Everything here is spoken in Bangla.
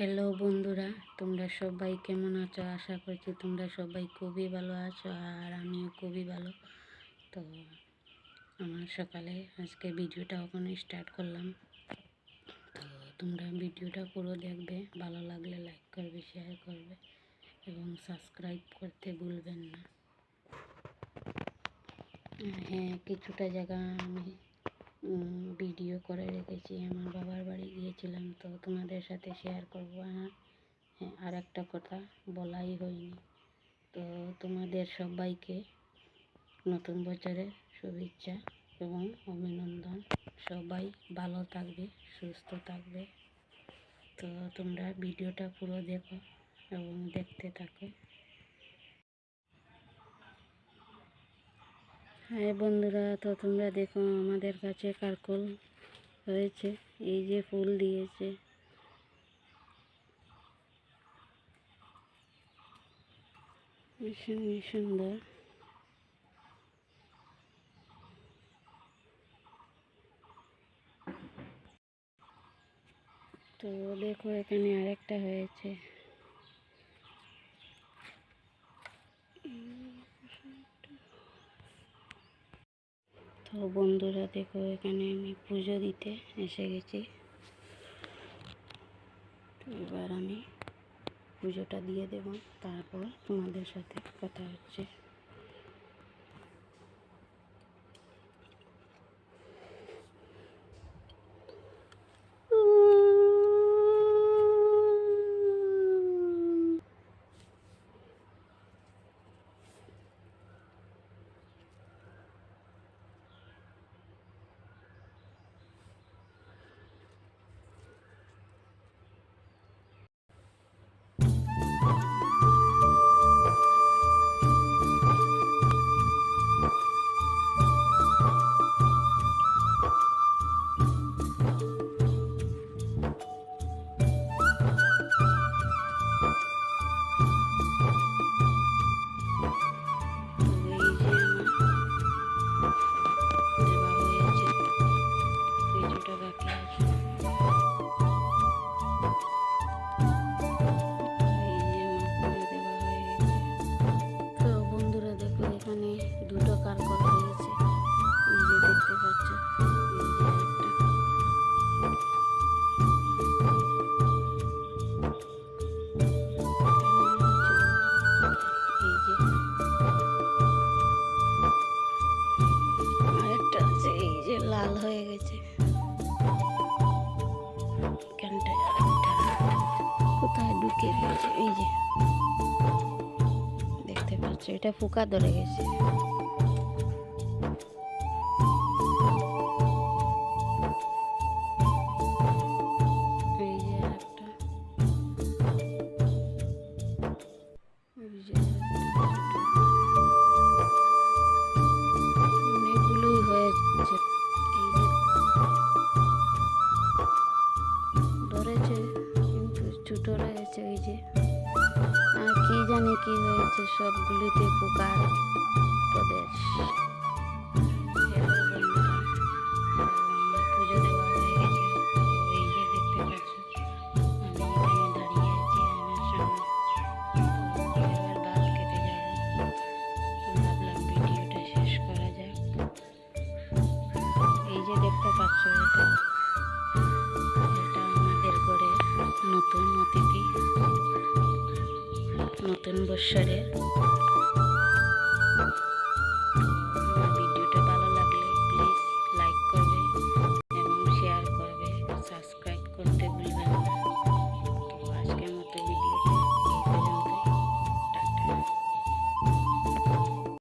হ্যালো বন্ধুরা, তোমরা সবাই কেমন আছো? আশা করছি তোমরা সবাই খুবই ভালো আছো, আর আমিও খুবই ভালো। তো আমার সকালে আজকে ভিডিওটা ওখানে স্টার্ট করলাম। তো তোমরা ভিডিওটা পুরো দেখবে, ভালো লাগলে লাইক করবে, শেয়ার করবে এবং সাবস্ক্রাইব করতে ভুলবেন না। হ্যাঁ, কিছুটা জায়গা আমি ভিডিও করে রেখেছি। আমার বাবার বাড়ি গিয়েছিলাম, তো তোমাদের সাথে শেয়ার করবো। হ্যাঁ, আর একটা কথা বলাই হয়নি, তো তোমাদের সবাইকে নতুন বছরের শুভেচ্ছা এবং অভিনন্দন। সবাই ভালো থাকবে, সুস্থ থাকবে। তো তোমরা ভিডিওটা পুরো দেখো এবং দেখতে থাকো। হ্যাঁ বন্ধুরা, তো তোমরা দেখো আমাদের কাছে কারকল হয়েছে, এই যে ফুল দিয়েছে, ভীষণ সুন্দর। তো দেখো এখানে আরেকটা হয়েছে। তো বন্ধুরা দেখো, এখানে আমি পুজো দিতে এসে গেছি। তো এবার আমি পুজোটা দিয়ে দেব, তারপর তোমাদের সাথে কথা হচ্ছে। দুটো কারকল হয়েছে, এই যে দেখতে পাচ্ছ। আরেকটা আছে, এই যে লাল হয়ে গেছে। কোথায় ঢুকে গেছে, এই যে দেখতে পাচ্ছ, এটা পোকা ধরে গেছে। অনেকগুলোই হয়েছে, এই যে ধরেছে কিন্তু ছোট রয়েছে, এই যে। আর কি জানি কি হয়েছে, সবগুলিতে পোকার প্রদেশ। পুজো দেওয়া হয়ে গেছে, এই যে দেখতে পাচ্ছ আমি এখানে দাঁড়িয়ে আছি আয়নার সামনে। এবার ভাত খেতে যাবো, ভাবলাম ভিডিওটা শেষ করা যাক। এই যে দেখতে পাচ্ছ, এটা আমাদের ঘরে নতুন অতিথি, নতুন বৎসরে